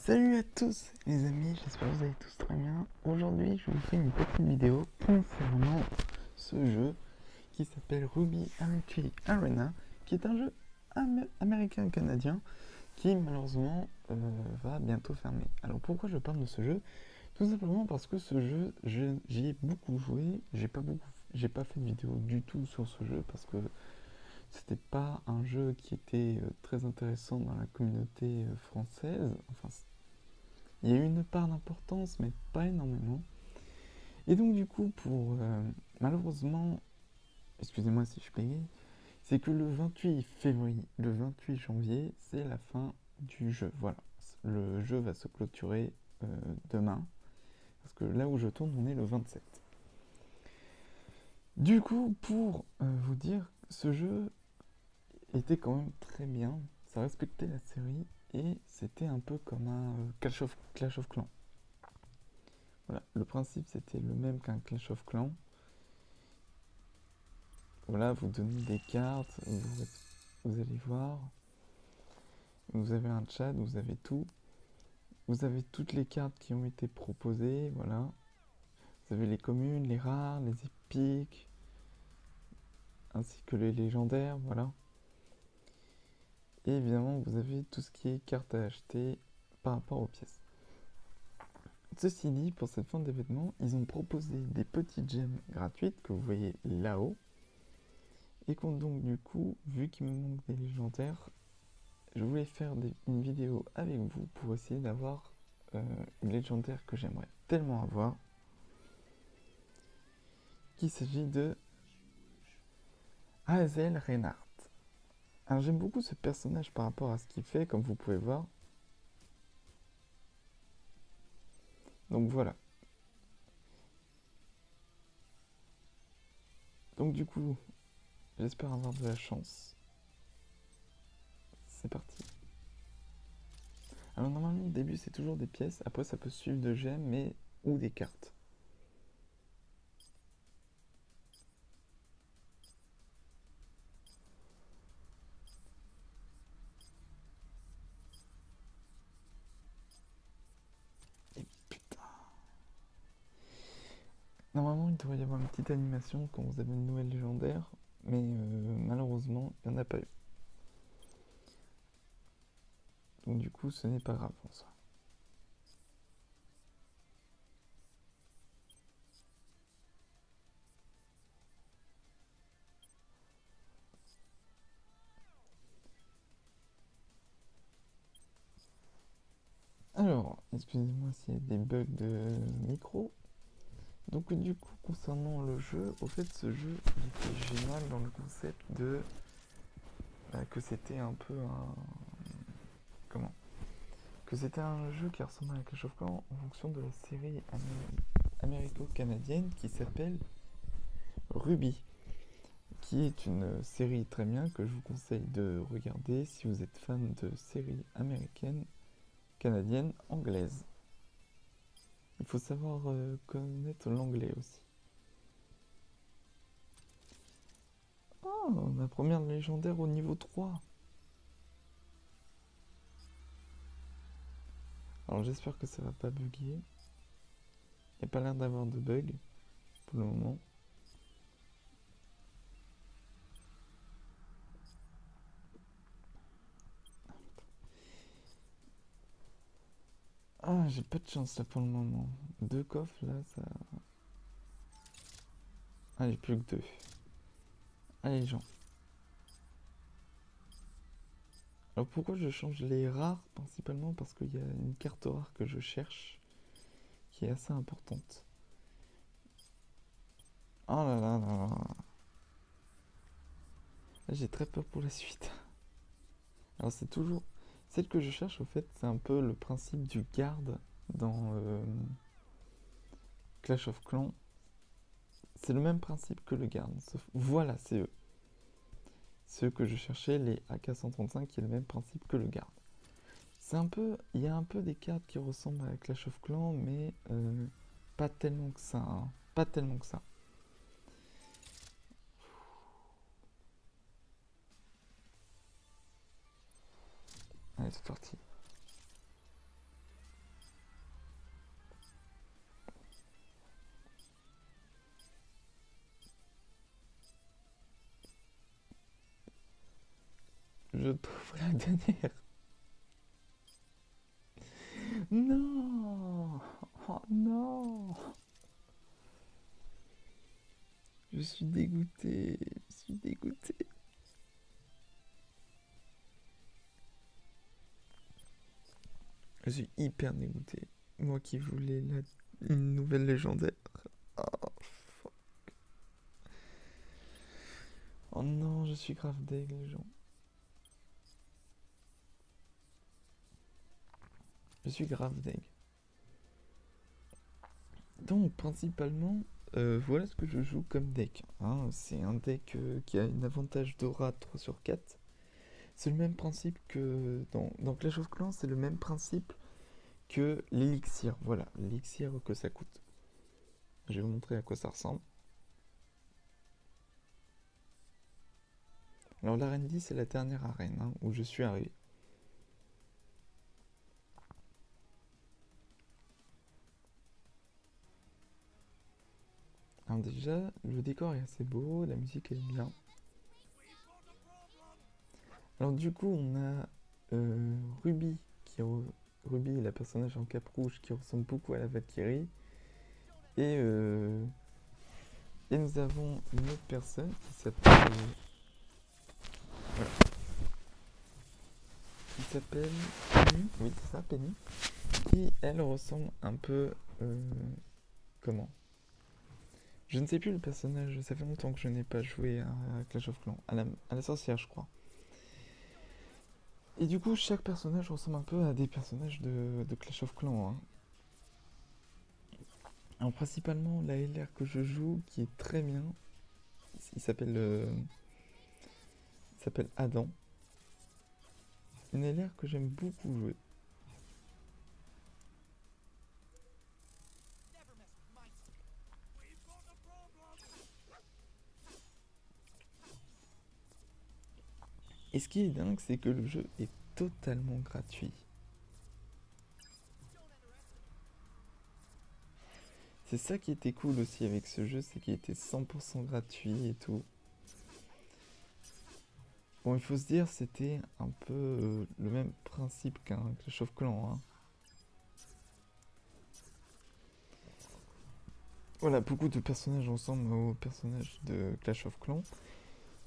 Salut à tous les amis, j'espère que vous allez tous très bien. Aujourd'hui je vous fais une petite vidéo concernant ce jeu qui s'appelle Ruby Arcade Arena, qui est un jeu américain-canadien qui malheureusement va bientôt fermer. Alors pourquoi je parle de ce jeu? Tout simplement parce que ce jeu, j'y ai beaucoup joué, j'ai pas fait de vidéo du tout sur ce jeu parce que c'était pas un jeu qui était très intéressant dans la communauté française. Enfin, il y a eu une part d'importance, mais pas énormément. Et donc du coup, malheureusement, excusez-moi si je bégaye, c'est que le 28 février, le 28 janvier, c'est la fin du jeu. Voilà, le jeu va se clôturer demain, parce que là où je tourne, on est le 27. Du coup, pour vous dire, ce jeu était quand même très bien, ça respectait la série, et c'était un peu comme un Clash of Clans. Voilà, le principe c'était le même qu'un Clash of Clans. Voilà, vous donnez des cartes, vous allez voir, vous avez un chat, vous avez tout. Vous avez toutes les cartes qui ont été proposées, voilà. Vous avez les communes, les rares, les épiques, ainsi que les légendaires, voilà. Et évidemment, vous avez tout ce qui est cartes à acheter par rapport aux pièces. Ceci dit, pour cette fin d'événement, ils ont proposé des petites gemmes gratuites que vous voyez là-haut. Et donc du coup, vu qu'il me manque des légendaires, je voulais faire une vidéo avec vous pour essayer d'avoir une légendaire que j'aimerais tellement avoir, qu'il s'agit de Hazel Reinhardt. Alors j'aime beaucoup ce personnage par rapport à ce qu'il fait, comme vous pouvez voir. Donc voilà. Donc du coup, j'espère avoir de la chance. C'est parti. Alors normalement au début c'est toujours des pièces, après ça peut suivre de gemmes mais ou des cartes. Et putain. Normalement il devrait y avoir une petite animation quand vous avez une nouvelle légendaire, mais malheureusement il n'y en a pas eu. Donc du coup ce n'est pas grave en soi. Alors, excusez-moi s'il y a des bugs de micro. Donc du coup, concernant le jeu, au fait ce jeu il était génial dans le concept de que c'était un peu un... Comment? Que c'était un jeu qui ressemblait à Clash of Clans en fonction de la série américo-canadienne qui s'appelle Ruby, qui est une série très bien que je vous conseille de regarder si vous êtes fan de séries américaines, canadiennes, anglaises. Il faut savoir connaître l'anglais aussi. Oh, ma première légendaire au niveau 3. Alors j'espère que ça va pas bugger. Il n'y a pas l'air d'avoir de bug pour le moment. Ah, j'ai pas de chance là pour le moment. Deux coffres là, ça... Ah, j'ai plus que deux. Allez, Jean. Alors pourquoi je change les rares? Principalement parce qu'il y a une carte rare que je cherche qui est assez importante. Oh là là là là. Là, j'ai très peur pour la suite. Alors c'est toujours... Celle que je cherche, au fait, c'est un peu le principe du garde dans Clash of Clans. C'est le même principe que le garde, sauf... Voilà, c'est eux. Ceux que je cherchais, les AK-135, qui est le même principe que le garde. C'est un peu... Il y a un peu des cartes qui ressemblent à Clash of Clans, mais pas tellement que ça. Hein. Pas tellement que ça. Allez, c'est parti. je trouve la dernière. Non! Oh non! Je suis dégoûté, je suis dégoûté. Je suis hyper dégoûté. Moi qui voulais une nouvelle légendaire. Oh, fuck. Oh non, je suis grave deg, les gens. Je suis grave deg. Donc, principalement, voilà ce que je joue comme deck. Hein. C'est un deck qui a un avantage d'aura 3 sur 4. C'est le même principe que dans Clash of Clans, c'est le même principe que l'élixir. Voilà, l'élixir que ça coûte. Je vais vous montrer à quoi ça ressemble. Alors l'arène 10, c'est la dernière arène hein, où je suis arrivé. Alors déjà, le décor est assez beau, la musique est bien. Alors du coup, on a Ruby, Ruby est la personnage en cap rouge qui ressemble beaucoup à la Valkyrie. Et, et nous avons une autre personne qui s'appelle... Voilà. Qui s'appelle Penny. Oui, c'est ça, Penny. Qui, elle, ressemble un peu... comment? Je ne sais plus le personnage, ça fait longtemps que je n'ai pas joué à Clash of Clans. À la sorcière, je crois. Et du coup, chaque personnage ressemble un peu à des personnages de Clash of Clans. Hein. Alors, principalement, la LR que je joue, qui est très bien, il s'appelle Adam. Une LR que j'aime beaucoup jouer. Et ce qui est dingue, c'est que le jeu est totalement gratuit. C'est ça qui était cool aussi avec ce jeu, c'est qu'il était 100% gratuit et tout. Bon, il faut se dire, c'était un peu le même principe qu'un Clash of Clans. Hein. Voilà, beaucoup de personnages ressemblent aux personnages de Clash of Clans.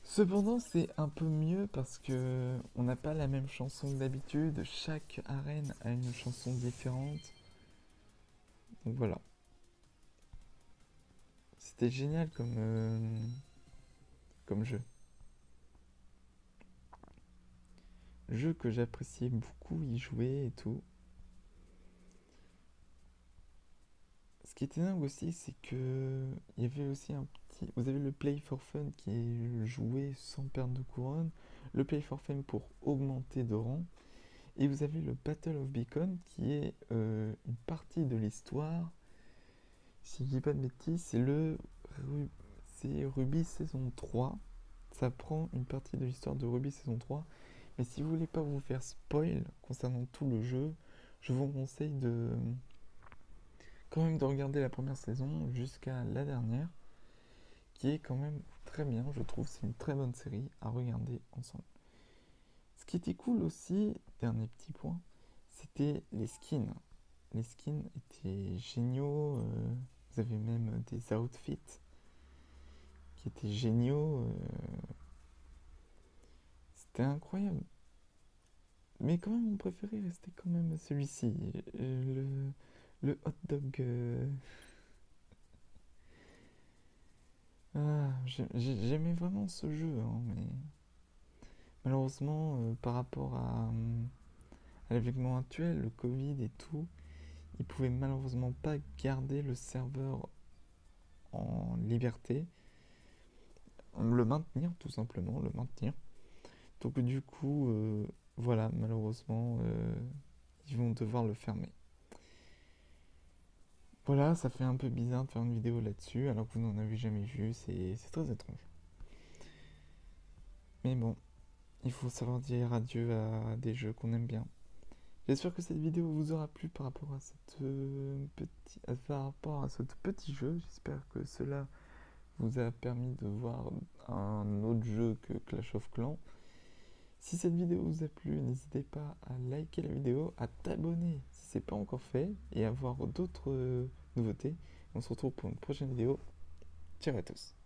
Cependant, c'est un peu mieux parce que on n'a pas la même chanson que d'habitude. Chaque arène a une chanson différente. Donc voilà. C'était génial comme jeu. Jeu que j'appréciais beaucoup y jouer et tout. Ce qui était dingue aussi, c'est que il y avait aussi un petit... Vous avez le Play for Fun qui est joué sans perdre de couronne. Le Play for Fun pour augmenter de rang. Et vous avez le Battle of Beacon qui est une partie de l'histoire. Si je dis pas de bêtises, c'est Ruby saison 3. Ça prend une partie de l'histoire de Ruby saison 3. Mais si vous voulez pas vous faire spoil concernant tout le jeu, je vous conseille quand même de regarder la première saison jusqu'à la dernière, qui est quand même très bien, je trouve. C'est une très bonne série à regarder ensemble. Ce qui était cool aussi, dernier petit point, c'était les skins. Les skins étaient géniaux. Vous avez même des outfits qui étaient géniaux. C'était incroyable. Mais quand même, mon préféré restait quand même celui-ci. Le hot dog. Ah, j'aimais vraiment ce jeu, hein, mais malheureusement, par rapport à l'événement actuel, le Covid et tout, ils pouvaient malheureusement pas garder le serveur en liberté, le maintenir tout simplement, le maintenir. Donc du coup, voilà, malheureusement, ils vont devoir le fermer. Voilà, ça fait un peu bizarre de faire une vidéo là-dessus, alors que vous n'en avez jamais vu, c'est très étrange. Mais bon, il faut savoir dire adieu à des jeux qu'on aime bien. J'espère que cette vidéo vous aura plu par rapport à ce petit jeu. J'espère que cela vous a permis de voir un autre jeu que Clash of Clans. Si cette vidéo vous a plu, n'hésitez pas à liker la vidéo, à t'abonner si ce n'est pas encore fait et à voir d'autres nouveautés. On se retrouve pour une prochaine vidéo. Ciao à tous.